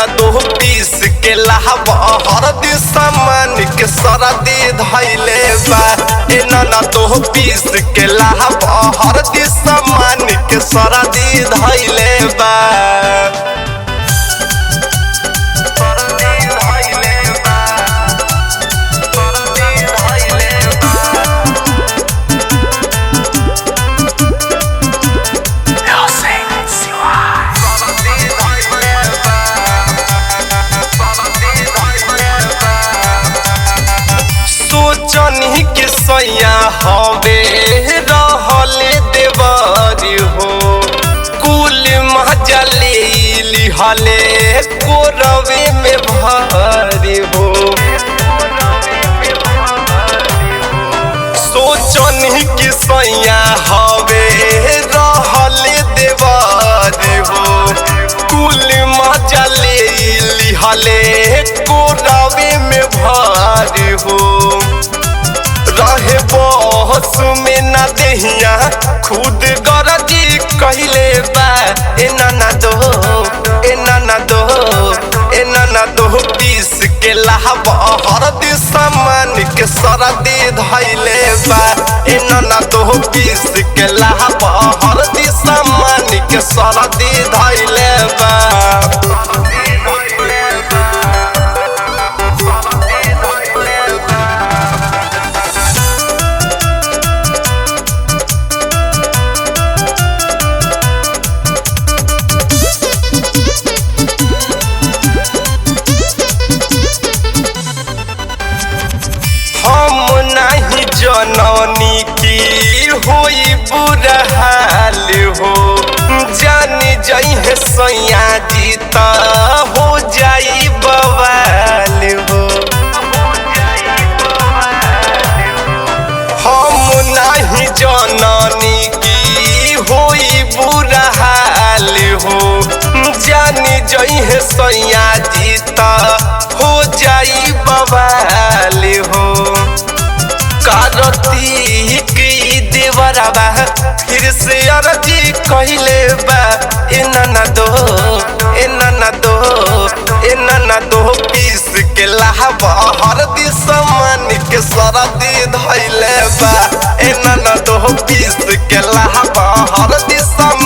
न दो पीस के लावा हरदी सामान के सरदी धैले बा ए न दो पीस के लावा हरदी सामान के सरदी धैले बा सोचनी के सैया हवे रहले देवारी हो कुल मजा ले लिहले कोरवे में भारी हो सोचनी के सैया हवे रहले देवारी हो कुल मजा ले लिहले कोरवे में भारी हो रहे बहस में न देहिया खुद गरजी कहले बा ए नाना दो पीस के लावा हरदी सामान के सरदी धैले बा ए नाना दो पीस के लावा हरदी सामान के सरदी धैले बा जननी की होई बुरा हाल हो जानी जाई है सैया जीता हो जाई बवाल हो हम नहीं जननी की होई बुरा हाल हो जानी जाई है सैया जीता हो जाई बवाल हो कार्तिक देवरबा फिर से अर्जी कहले बा ए नाना दो पीस के लावा हरदी सामान के सरदी धैले बा ए नाना दो पीस के लावा हरदी सामान